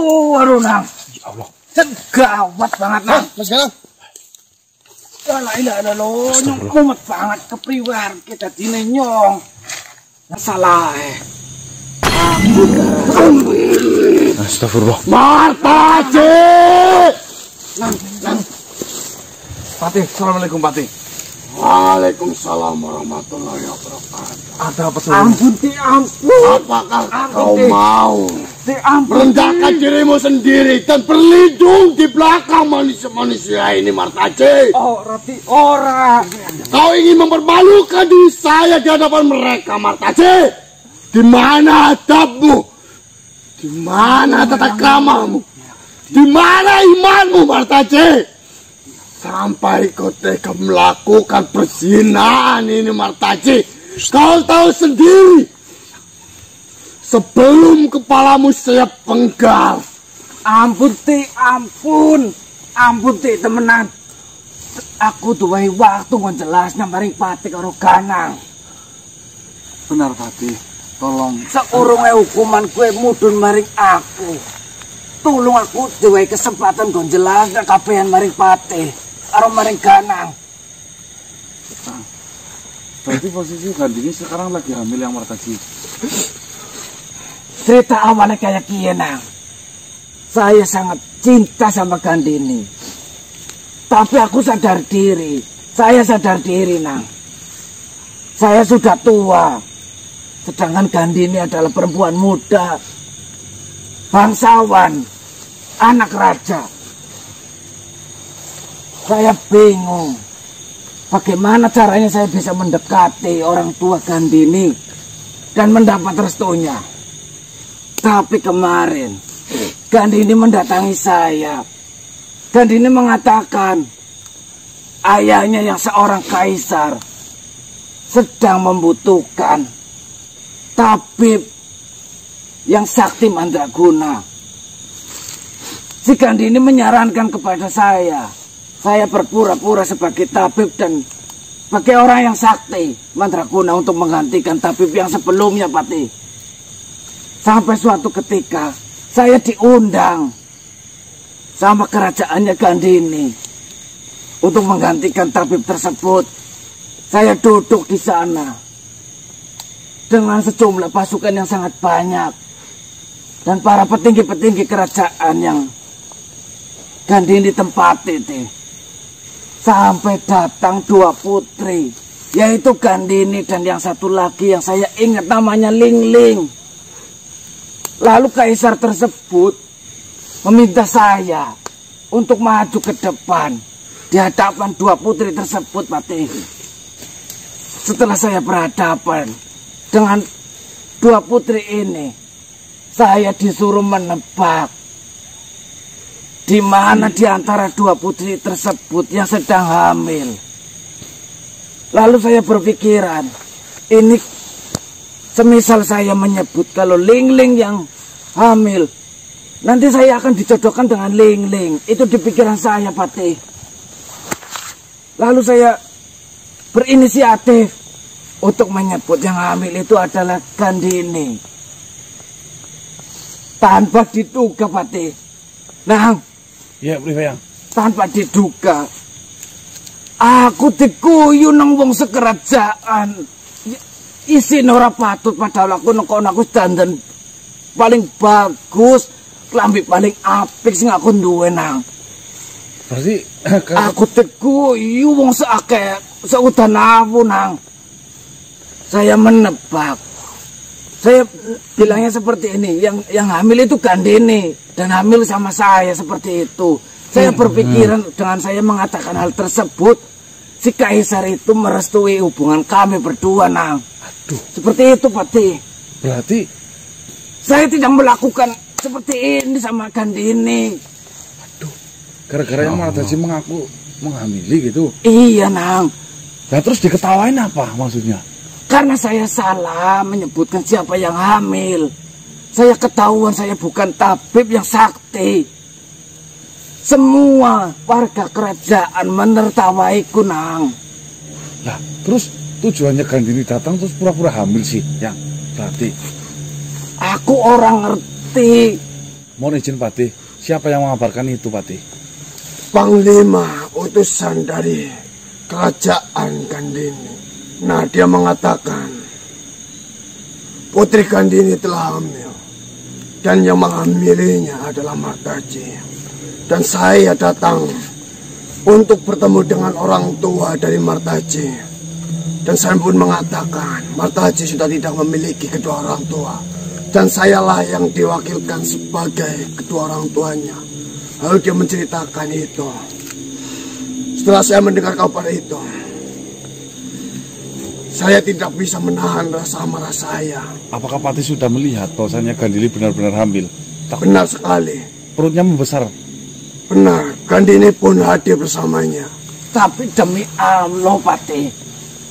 Waduh, Nang. Ya Allah. Gawat banget, Nang. Mas Galang. Alah, ilah lo, nyong kumat banget kepriwer kita dine nyong. Salah Astagfirullah. Marta Cik. Nang. Patih, assalamualaikum Patih. Waalaikumsalam warahmatullahi wabarakatuh. Ada apa sih? Ampun, ampun. Apakah kau mau Ampun. merendahkan dirimu sendiri dan berlindung di belakang manusia-manusia ini, Martace? Oh, Rati, ora. Kau ingin mempermalukan diri saya di hadapan mereka, Martace? Di mana adabmu? Di mana tata kramamu? Di mana imanmu, Martace? Sampai kau tega melakukan perzinahan ini, Martace. Kau tahu sendiri, sebelum kepalamu saya penggal. Ampun, temenan. Aku duwe waktu ngejelasnya maring Patih karo Ganang. Benar Patih. Tolong. Saurunge hukuman kue mudhun maring aku. Tulung aku duwe kesempatan gon jelasna kabehan maring Patih karo maring Ganang. Berarti posisi Gandini sekarang lagi hamil yang Martaji. Cerita awalnya kayak gini, Nang. Saya sangat cinta sama Gandini. Tapi aku sadar diri. Saya sadar diri, Nang. Saya sudah tua. Sedangkan Gandini adalah perempuan muda. Bangsawan. Anak raja. Saya bingung. Bagaimana caranya saya bisa mendekati orang tua Gandini dan mendapat restunya. Tapi kemarin Gandini mendatangi saya. Gandini mengatakan ayahnya yang seorang kaisar sedang membutuhkan tabib yang sakti mandraguna. Si Gandini menyarankan kepada saya berpura-pura sebagai tabib dan sebagai orang yang sakti mandraguna untuk menggantikan tabib yang sebelumnya, Patih. Sampai suatu ketika saya diundang sama kerajaannya Gandini untuk menggantikan tabib tersebut. Saya duduk di sana dengan sejumlah pasukan yang sangat banyak dan para petinggi-petinggi kerajaan yang Gandini tempati. Sampai datang dua putri, yaitu Gandini dan yang satu lagi yang saya ingat namanya Lingling. Lalu kaisar tersebut meminta saya untuk maju ke depan di hadapan dua putri tersebut, Patih. Setelah saya berhadapan dengan dua putri ini, saya disuruh menebak di mana di antara dua putri tersebut yang sedang hamil. Lalu saya berpikiran, ini semisal saya menyebut kalau Lingling yang hamil, nanti saya akan dijodohkan dengan Lingling. Itu di pikiran saya, Patih. Lalu saya berinisiatif untuk menyebut yang hamil itu adalah Gandini. Tanpa diduga, Patih. Nah, Iya, Priyang. tanpa diduga, aku diguyu nang wong sekerajaan. Isin ora patut, padahal aku nekon aku dandan paling bagus, klambi paling apik sing aku duwe, Nang. Berarti Aku diguyu wong seakeh seudan awu, Nang. Saya menebak. Saya bilangnya seperti ini, yang hamil itu Gandini dan hamil sama saya seperti itu. Saya berpikiran dengan saya mengatakan hal tersebut, si kaisar itu merestui hubungan kami berdua, Nang. Aduh. Seperti itu, Patih. Berarti Saya tidak melakukan seperti ini sama Gandini. aduh, gara-gara yang Martaji mengaku menghamili gitu. Iya, Nang. Nah terus diketawain apa maksudnya? Karena saya salah menyebutkan siapa yang hamil. Saya ketahuan saya bukan tabib yang sakti. Semua warga kerajaan menertawaiku, Nang. Lah terus tujuannya Gandini datang terus pura-pura hamil sih, yang berarti. Aku orang ngerti Mohon izin Patih, siapa yang mengabarkan itu Patih? Panglima utusan dari kerajaan Gandini. Nah, dia mengatakan Putri Gandini telah hamil. Dan yang menghamilinya adalah Martaji. Dan saya datang untuk bertemu dengan orang tua dari Martaji. Dan saya pun mengatakan Martaji sudah tidak memiliki kedua orang tua. Dan sayalah yang diwakilkan sebagai kedua orang tuanya. Lalu dia menceritakan itu. Setelah saya mendengar kabar itu, saya tidak bisa menahan rasa amarah saya. Apakah Patih sudah melihat bahwasanya Gandini benar-benar hamil? Benar sekali. Perutnya membesar. Benar, Gandini pun hadir bersamanya. Tapi demi Allah, Patih,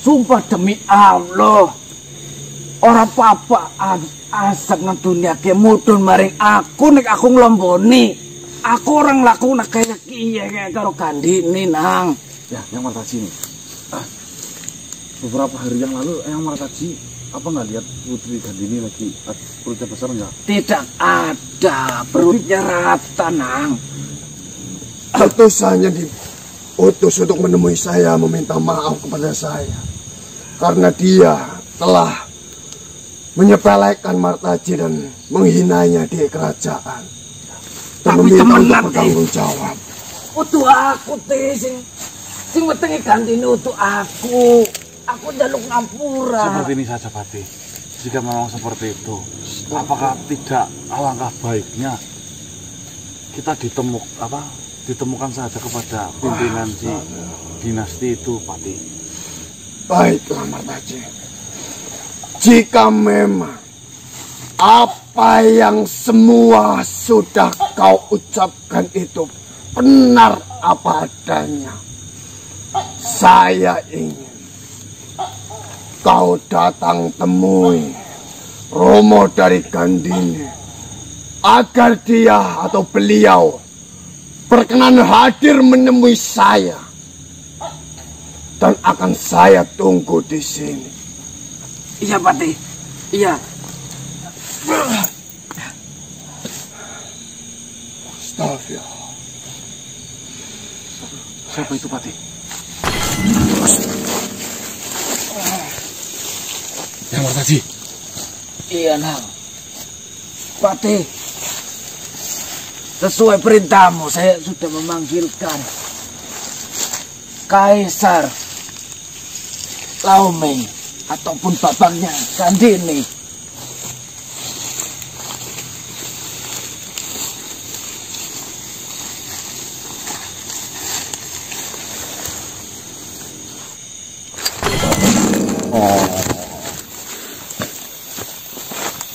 sumpah demi Allah, orang papa asap ngedunia ke mudun maring aku nek aku ngelomboni. Aku orang laku nak kayak kayak karo Gandini nang. Ya, yang Martaji nih. Beberapa hari yang lalu yang Martaji apa nggak lihat Putri Gandini lagi perutnya besar nggak? Tidak ada, perutnya rata nang. Utusannya diutus untuk menemui saya, meminta maaf kepada saya karena dia telah menyepelekan Martaji dan menghinanya di kerajaan dan meminta untuk bertanggung jawab. Untuk aku teh sing wetengi Gandini untuk aku jaluk ngampura. Seperti ini saja Patih. Jika memang seperti itu, apakah tidak alangkah baiknya kita ditemukan saja kepada pimpinan di dinasti itu, Patih? Baiklah Martaji. Jika memang apa yang semua sudah kau ucapkan itu benar apa adanya, saya ingin kau datang temui Romo dari Gandini agar dia atau beliau berkenan hadir menemui saya, dan akan saya tunggu di sini. Iya Patih, iya. Astagfirullah. Siapa itu Patih? Yang Martaji. Iya nang. Patih, sesuai perintahmu saya sudah memanggilkan Kaisar Laoming ataupun bapaknya Gandini.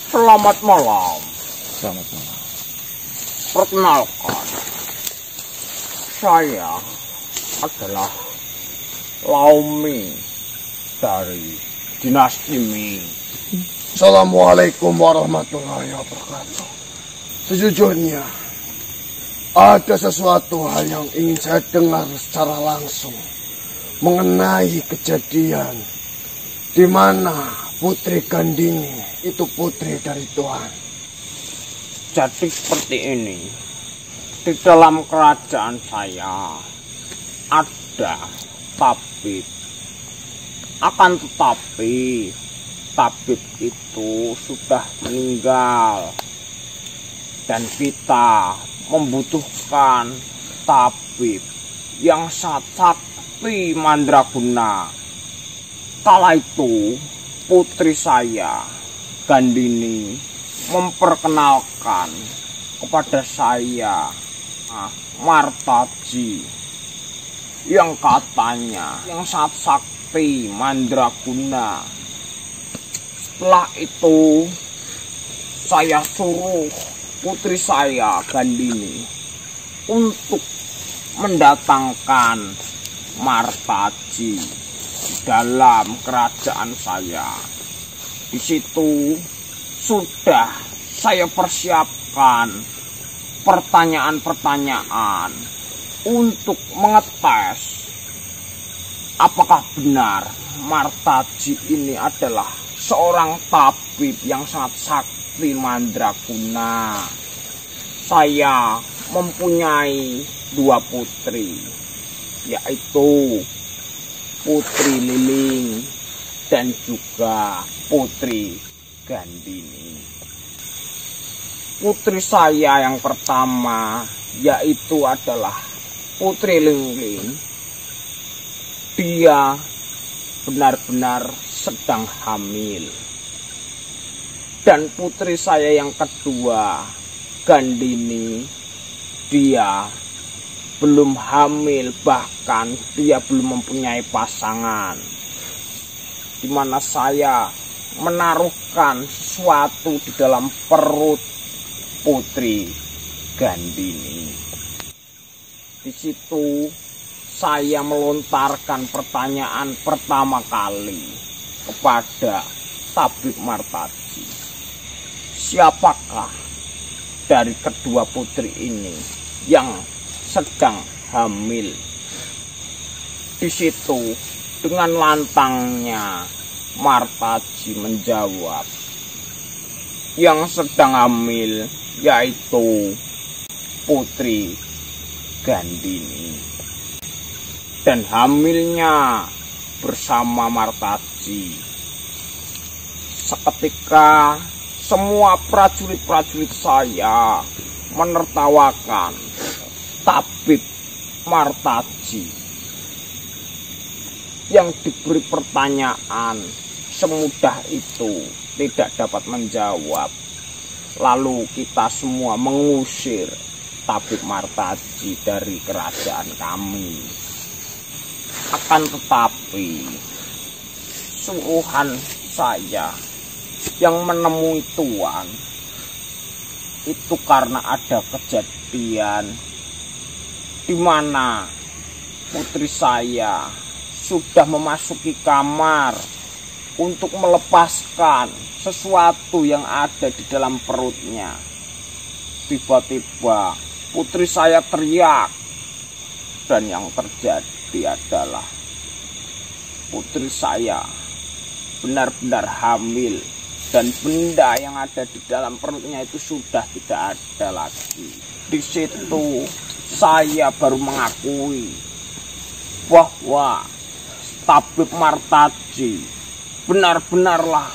Selamat malam. Selamat malam. Perkenalkan, saya adalah Laoming dari dinasti Ming. Assalamualaikum warahmatullahi wabarakatuh. Sejujurnya, ada sesuatu hal yang ingin saya dengar secara langsung mengenai kejadian di mana Putri Gandini itu putri dari Tuhan. Jadi seperti ini, di dalam kerajaan saya ada tabib. Akan tetapi tabib itu sudah meninggal dan kita membutuhkan tabib yang sangat sakti mandraguna. Kala itu putri saya Gandini memperkenalkan kepada saya Martaji yang katanya yang sangat sakti mandraguna. Setelah itu saya suruh putri saya Gandini untuk mendatangkan Martaji dalam kerajaan saya. Di situ sudah saya persiapkan pertanyaan-pertanyaan untuk mengetes apakah benar Martaji ini adalah seorang tabib yang sangat sakti mandraguna. saya mempunyai 2 putri, yaitu Putri Liling dan juga Putri Gandini. Putri saya yang pertama yaitu adalah Putri Liling. Dia benar-benar sedang hamil. Dan putri saya yang kedua, Gandini, dia belum hamil, bahkan dia belum mempunyai pasangan. Di mana saya menaruhkan sesuatu di dalam perut Putri Gandini. Di situ saya melontarkan pertanyaan pertama kali kepada Tabib Martaji. Siapakah dari kedua putri ini yang sedang hamil? Di situ dengan lantangnya Martaji menjawab, yang sedang hamil yaitu Putri Gandini. Dan hamilnya bersama Martaji. Seketika semua prajurit-prajurit saya menertawakan Tabib Martaji yang diberi pertanyaan semudah itu tidak dapat menjawab. Lalu kita semua mengusir Tabib Martaji dari kerajaan kami. Akan tetapi suruhan saya yang menemui Tuan itu karena ada kejadian di mana putri saya sudah memasuki kamar untuk melepaskan sesuatu yang ada di dalam perutnya. Tiba-tiba putri saya teriak, dan yang terjadi adalah putri saya benar-benar hamil, dan benda yang ada di dalam perutnya itu sudah tidak ada lagi. Di situ saya baru mengakui bahwa Tabib Martaji benar-benarlah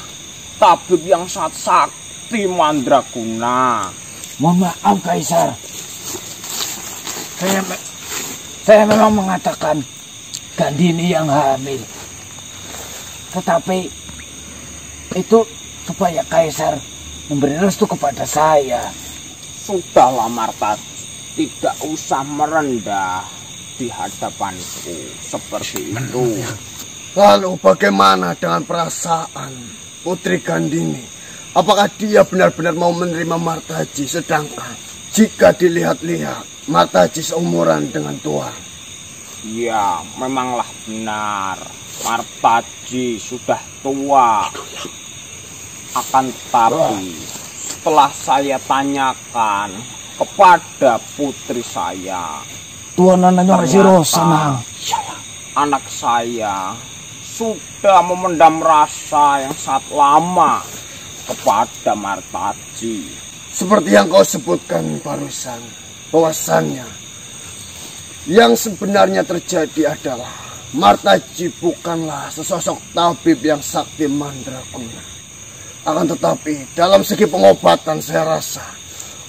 tabib yang sangat sakti mandraguna. Mohon maaf Kaisar, saya memang mengatakan Gandini yang hamil, tetapi itu supaya Kaisar memberi restu kepada saya. Sudahlah Martaji, tidak usah merendah di hadapanku seperti itu. Lalu bagaimana dengan perasaan Putri Gandini? Apakah dia benar-benar mau menerima Martaji? Sedangkan jika dilihat-lihat Martaji seumuran dengan Tuan. Ya, memanglah benar. Martaji sudah tua. Akan tetapi setelah saya tanyakan kepada putri saya, Tuan anaknya masih rosa, Nang. Anak saya sudah memendam rasa yang sangat lama kepada Martaji. Seperti yang kau sebutkan barusan, bahwasannya yang sebenarnya terjadi adalah Martaji bukanlah sesosok tabib yang sakti mandraguna. Akan tetapi dalam segi pengobatan saya rasa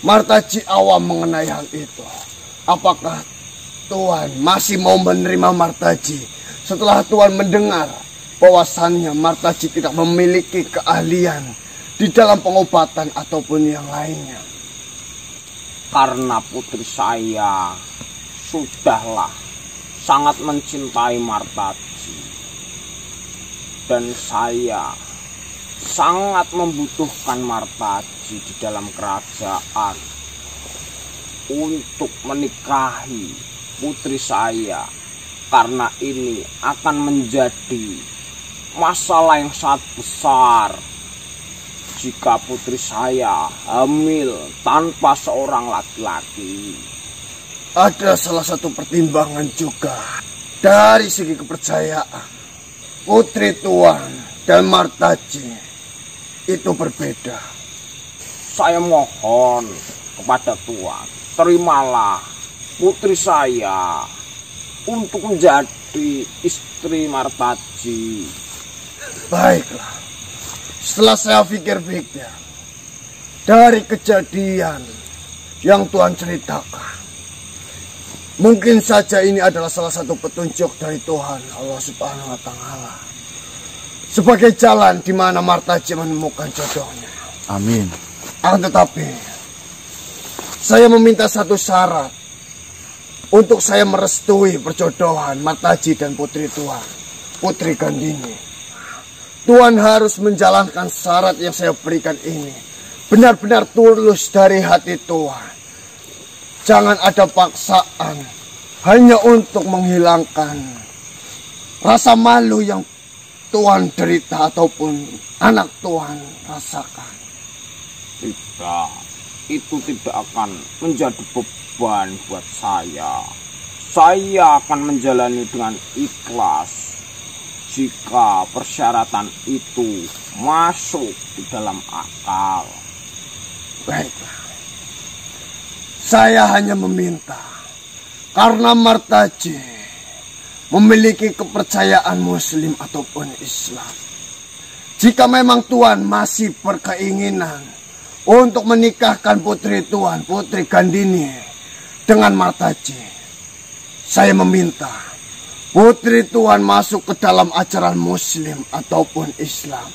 Martaji awam mengenai hal itu. Apakah Tuan masih mau menerima Martaji setelah Tuan mendengar bahwasannya Martaji tidak memiliki keahlian di dalam pengobatan ataupun yang lainnya? Karena putri saya sudahlah sangat mencintai Martaji, dan saya sangat membutuhkan Martaji di dalam kerajaan untuk menikahi putri saya, karena ini akan menjadi masalah yang sangat besar jika putri saya hamil tanpa seorang laki-laki. Ada salah satu pertimbangan juga dari segi kepercayaan. Putri Tuan dan Martaji itu berbeda. Saya mohon kepada Tuhan. Terimalah putri saya untuk menjadi istri Martaji. Baiklah. Setelah saya pikir-pikir dari kejadian yang Tuhan ceritakan, mungkin saja ini adalah salah satu petunjuk dari Tuhan Allah Subhanahu wa Ta'ala sebagai jalan di mana Martaji menemukan jodohnya. Amin. Akan tetapi saya meminta satu syarat untuk saya merestui perjodohan Martaji dan putri Tuhan, Putri Gandini. Tuhan harus menjalankan syarat yang saya berikan ini benar-benar tulus dari hati Tuhan. Jangan ada paksaan hanya untuk menghilangkan rasa malu yang Tuhan derita ataupun anak Tuhan rasakan. Tidak, itu tidak akan menjadi beban buat saya. Saya akan menjalani dengan ikhlas jika persyaratan itu masuk di dalam akal. Baiklah. Saya hanya meminta karena Martaji memiliki kepercayaan Muslim ataupun Islam. Jika memang Tuhan masih berkeinginan untuk menikahkan putri Tuhan, Putri Gandini dengan Martaji, saya meminta putri Tuhan masuk ke dalam ajaran Muslim ataupun Islam.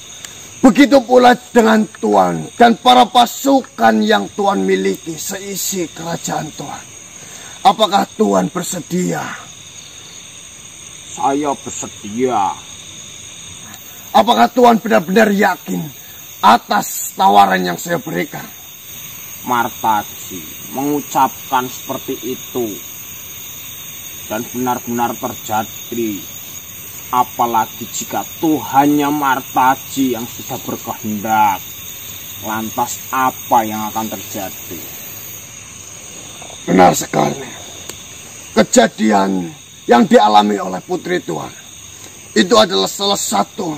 Begitu pula dengan Tuhan dan para pasukan yang Tuhan miliki seisi kerajaan Tuhan. Apakah Tuhan bersedia? Saya bersedia. Apakah Tuhan benar-benar yakin atas tawaran yang saya berikan? Martaji mengucapkan seperti itu dan benar-benar terjadi. Apalagi jika Tuhannya Martaji yang sudah berkehendak, lantas apa yang akan terjadi? Benar sekali. Kejadian yang dialami oleh putri Tuhan itu adalah salah satu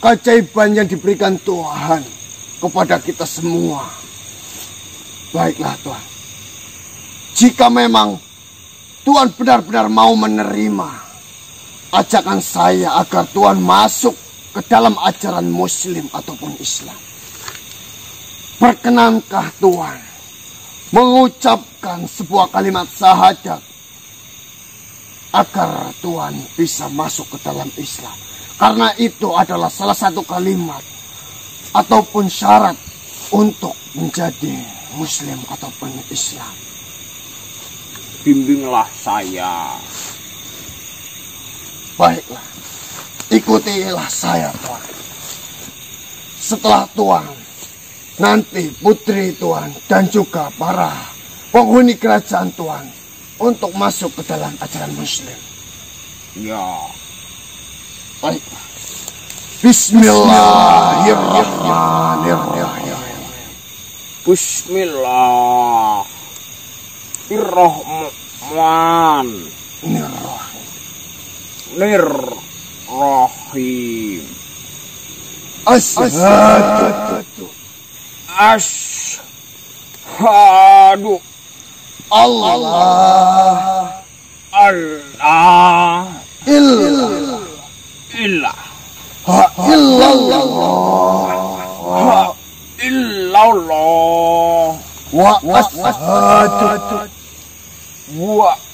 keajaiban yang diberikan Tuhan kepada kita semua. Baiklah Tuhan, jika memang Tuhan benar-benar mau menerima ajakan saya agar Tuhan masuk ke dalam ajaran Muslim ataupun Islam, perkenankah Tuhan mengucapkan sebuah kalimat syahadat agar Tuhan bisa masuk ke dalam Islam? Karena itu adalah salah satu kalimat ataupun syarat untuk menjadi Muslim ataupun Islam. Bimbinglah saya. Baiklah, ikutilah saya Tuhan. Setelah Tuhan, nanti putri Tuhan dan juga para penghuni kerajaan Tuhan untuk masuk ke dalam ajaran Muslim. Ya. Baiklah. Bismillahirrahmanirrahim. Bismillahirrahmanirrahim. Nirrahim. Asyhadu Allah illallah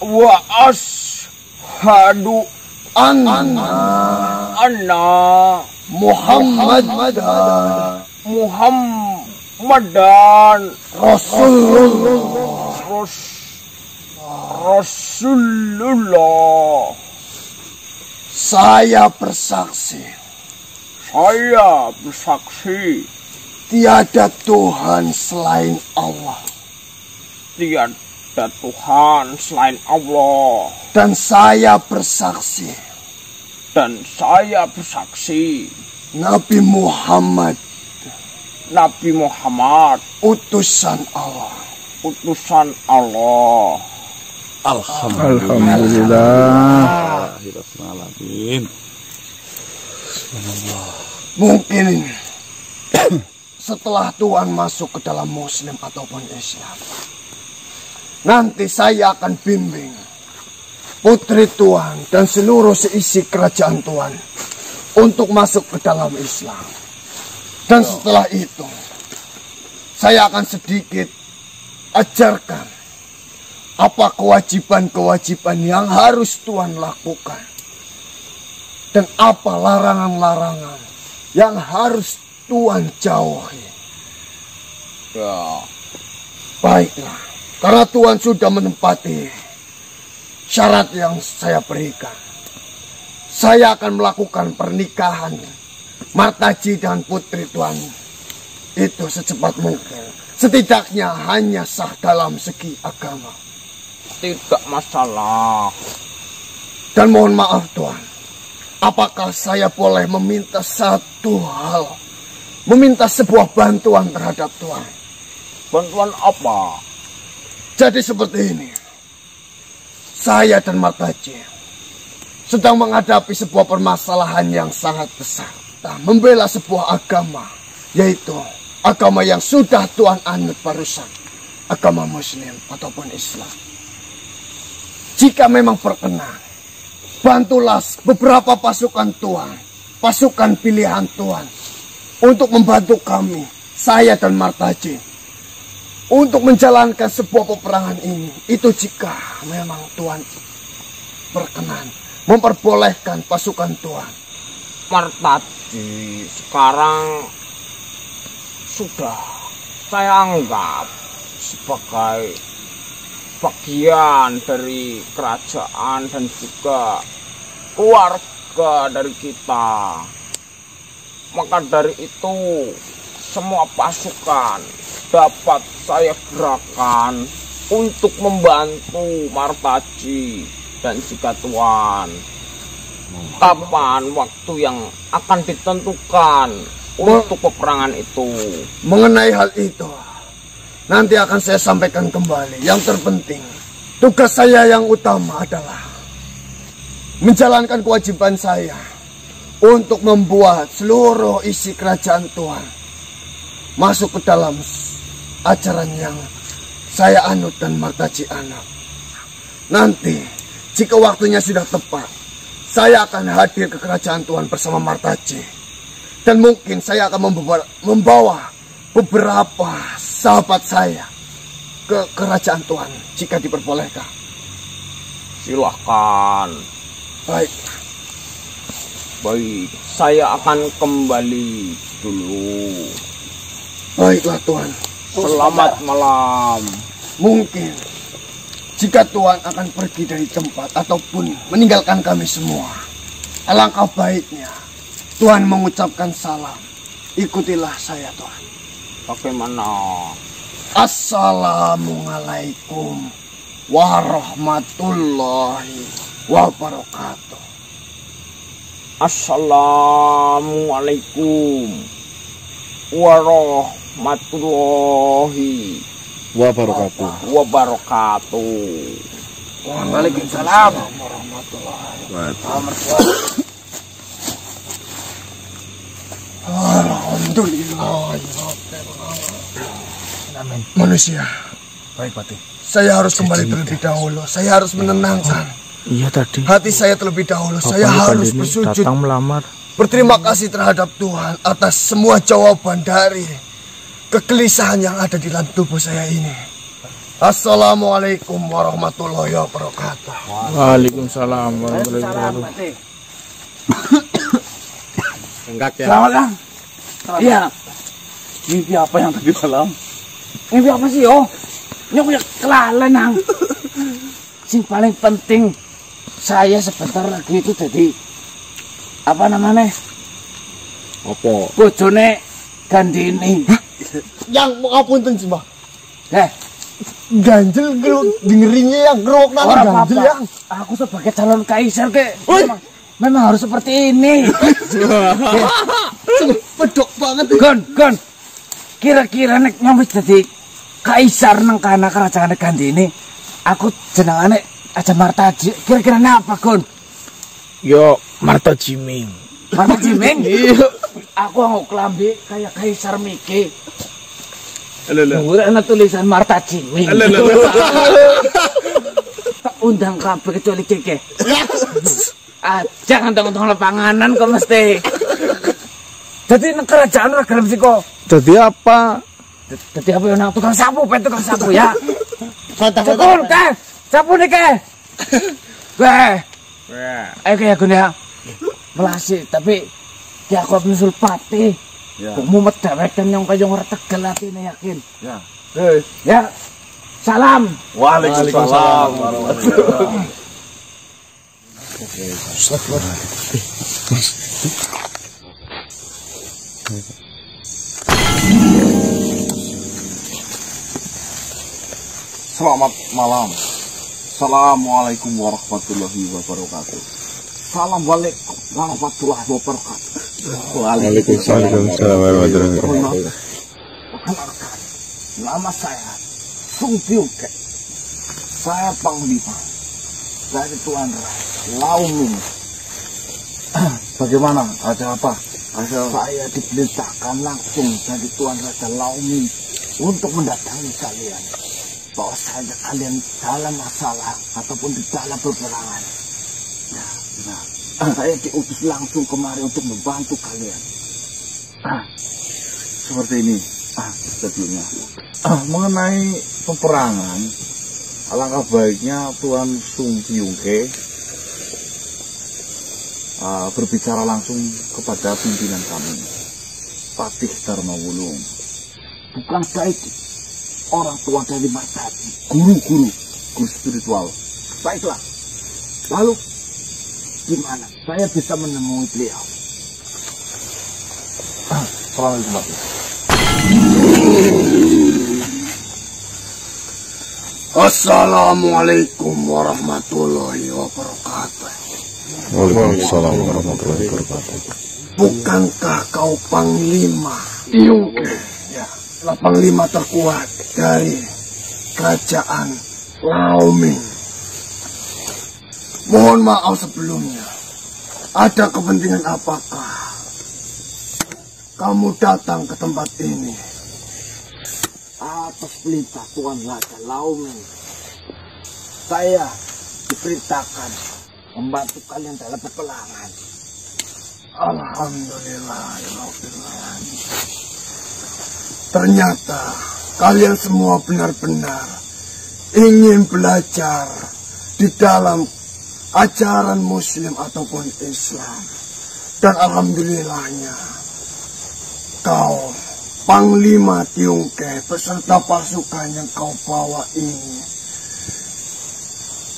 wa ashhadu anna Muhammadan Rasulullah. Saya bersaksi tiada Tuhan selain Allah. Tiada Tuhan selain Allah. Dan saya bersaksi Nabi Muhammad utusan Allah. Alhamdulillah. Mungkin setelah Tuhan masuk ke dalam Muslim ataupun Islam, nanti saya akan bimbing putri Tuhan dan seluruh seisi kerajaan Tuhan untuk masuk ke dalam Islam. Dan setelah itu, saya akan sedikit ajarkan apa kewajiban-kewajiban yang harus Tuhan lakukan. Dan apa larangan-larangan yang harus Tuhan jauhi. Ya. Baiklah, karena Tuhan sudah menempati syarat yang saya berikan, saya akan melakukan pernikahan Martaji dan putri Tuhan itu secepat mungkin. Setidaknya hanya sah dalam segi agama. Tidak masalah. Dan mohon maaf Tuhan, apakah saya boleh meminta satu hal? Meminta sebuah bantuan terhadap Tuhan. Bantuan apa? Jadi seperti ini. Saya dan Martaji sedang menghadapi sebuah permasalahan yang sangat besar. Membela sebuah agama, yaitu agama yang sudah Tuhan anut barusan, agama Muslim ataupun Islam. Jika memang berkenan, bantulah beberapa pasukan Tuhan, pasukan pilihan Tuhan, untuk membantu kami, saya dan Martaji, untuk menjalankan sebuah peperangan ini. Itu jika memang Tuhan berkenan memperbolehkan pasukan Tuhan. Martaji sekarang sudah saya anggap sebagai bagian dari kerajaan dan juga keluarga dari kita. Maka dari itu semua pasukan dapat saya gerakan untuk membantu Martaji dan juga Tuhan. Kapan waktu yang akan ditentukan untuk peperangan itu? Mengenai hal itu, nanti akan saya sampaikan kembali. Yang terpenting, tugas saya yang utama adalah menjalankan kewajiban saya untuk membuat seluruh isi kerajaan Tuhan masuk ke dalam ajaran yang saya anut dan Martaji anut. Nanti, jika waktunya sudah tepat, saya akan hadir ke kerajaan Tuhan bersama Martaji. Dan mungkin saya akan membawa beberapa sahabat saya ke kerajaan Tuhan jika diperbolehkan. Silahkan. Baik. Baik, saya akan kembali dulu. Baiklah Tuhan. Selamat malam. Mungkin jika Tuhan akan pergi dari tempat ataupun meninggalkan kami semua, alangkah baiknya Tuhan mengucapkan salam. Ikutilah saya Tuhan. Bagaimana? Assalamualaikum warahmatullahi wabarakatuh. Assalamualaikum warahmatullahi wabarakatuh. Waalaikumsalam warahmatullahi wabarakatuh. Alhamdulillah. Amin. Manusia, Baik, Pati. saya harus kembali terlebih dahulu. Saya harus menenangkan Iya tadi. hati saya terlebih dahulu. Saya harus bersujud datang melamar. berterima kasih terhadap Tuhan atas semua jawaban dari kegelisahan yang ada di dalam tubuh saya ini. Assalamualaikum warahmatullahi wabarakatuh. Waalaikumsalam warahmatullahi wabarakatuh. Pati. Enggak ya. Selamat, Kang. Iya. Mimpi apa yang tadi malam? Mimpi apa sih, oh? Ini punya kelalen, Nang. Sing paling penting, saya sebentar lagi itu jadi apa namanya? Apa? Bojone Gandini. Yang ngapunten Mbah. Ganjel Dengerinnya yang gerok nanti orang ganjel apa? yang. Aku sebagai calon kaisar memang harus seperti ini. Pedok banget. Gon. Kira-kira nek nyambut jadi kaisar nang kana kerajaan Gandini, aku jenengane aja Martaji. Kira-kira apa, Gon? Yo, Marta Jiming. Marta Jiming? Iya. aku nggo klambi kayak Kaisar Miki. Dhuwur ana tulisan Marta Jimmy. Tak undang kabeh kecuali Keke. Jangan tong-tong panganan kok mesti. Jadi nang kerajaan ora gelem sik kok. Jadi apa? Jadi apa yang tukang sapu ya. Betul ke? Sapu nih ke? Ayo ke aku nih ya. Melasi tapi ya aku nyusul pati. Kamu medawekan yang kayong ora tegel atine yakin. Ya. Ya. Salam. Waalaikumsalam. Selamat malam. Assalamualaikum warahmatullahi wabarakatuh. Assalamualaikum warahmatullahi wabarakatuh. Waalaikumsalam warahmatullahi wabarakatuh. Perkenalkan, nama saya Sung Piuke. Saya Panglima dari Tuan Raja Lauming. Bagaimana? Ada apa? Saya diperintahkan langsung dari Tuan Raja Lauming untuk mendatangi kalian. Bahwa saja kalian dalam masalah ataupun di dalam peperangan. Saya diutus langsung kemari untuk membantu kalian. Seperti ini. Sebelumnya. Mengenai peperangan, alangkah baiknya Tuan Sung Piungke berbicara langsung kepada pimpinan kami, Patih Dharmawulung. Bukan baik orang tua dari Martati, Guru spiritual. Baiklah. Lalu gimana saya bisa menemui beliau? Assalamualaikum. Assalamualaikum warahmatullahi wabarakatuh. Waalaikumsalam warahmatullahi wabarakatuh. Bukankah kau Panglima Piungke? Ya, Panglima terkuat dari kerajaan Lauming. Mohon maaf sebelumnya. Ada kepentingan apakah kamu datang ke tempat ini? Atas perintah Tuan Raja Lauming, saya diperintahkan membantu kalian dalam peperangan. Alhamdulillah. Ternyata kalian semua benar-benar ingin belajar di dalam ajaran Muslim ataupun Islam. Dan alhamdulillahnya kau Panglima Tiungke beserta pasukan yang kau bawa ini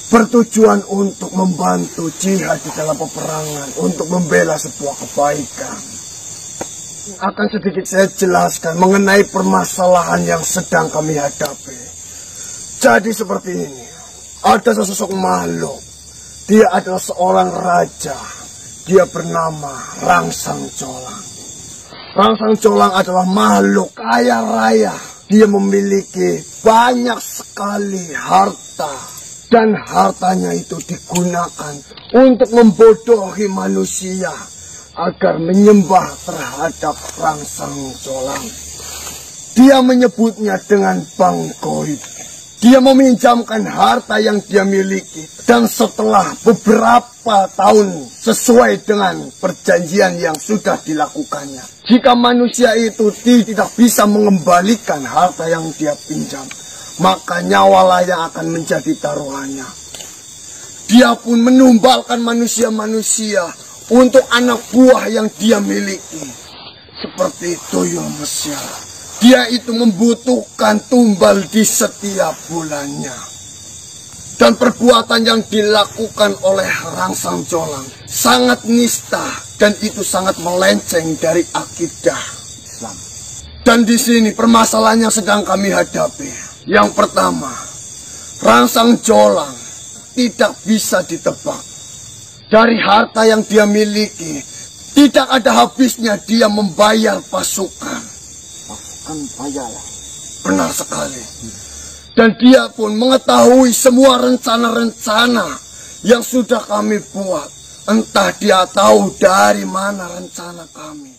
bertujuan untuk membantu jihad di dalam peperangan, untuk membela sebuah kebaikan. Akan sedikit saya jelaskan mengenai permasalahan yang sedang kami hadapi. Jadi seperti ini, ada sesosok makhluk. Dia adalah seorang raja. Dia bernama Rangsang Colang. Rangsang Colang adalah makhluk kaya raya. Dia memiliki banyak sekali harta. Dan hartanya itu digunakan untuk membodohi manusia agar menyembah terhadap Rangsang Colang. Dia menyebutnya dengan bangkoid. Dia meminjamkan harta yang dia miliki. Dan setelah beberapa tahun sesuai dengan perjanjian yang sudah dilakukannya, jika manusia itu tidak bisa mengembalikan harta yang dia pinjam, maka nyawalah yang akan menjadi taruhannya. Dia pun menumbalkan manusia-manusia untuk anak buah yang dia miliki. Seperti Toyo Mesir. Dia itu membutuhkan tumbal di setiap bulannya. Dan perbuatan yang dilakukan oleh Rangsang Colang sangat nista dan itu sangat melenceng dari akidah Islam. Dan di sini permasalahan yang sedang kami hadapi. Yang pertama, Rangsang Colang tidak bisa ditebak. Dari harta yang dia miliki, tidak ada habisnya dia membayar pasukan. Bayalah. Benar sekali. Dan dia pun mengetahui semua rencana-rencana yang sudah kami buat. Entah dia tahu dari mana rencana kami.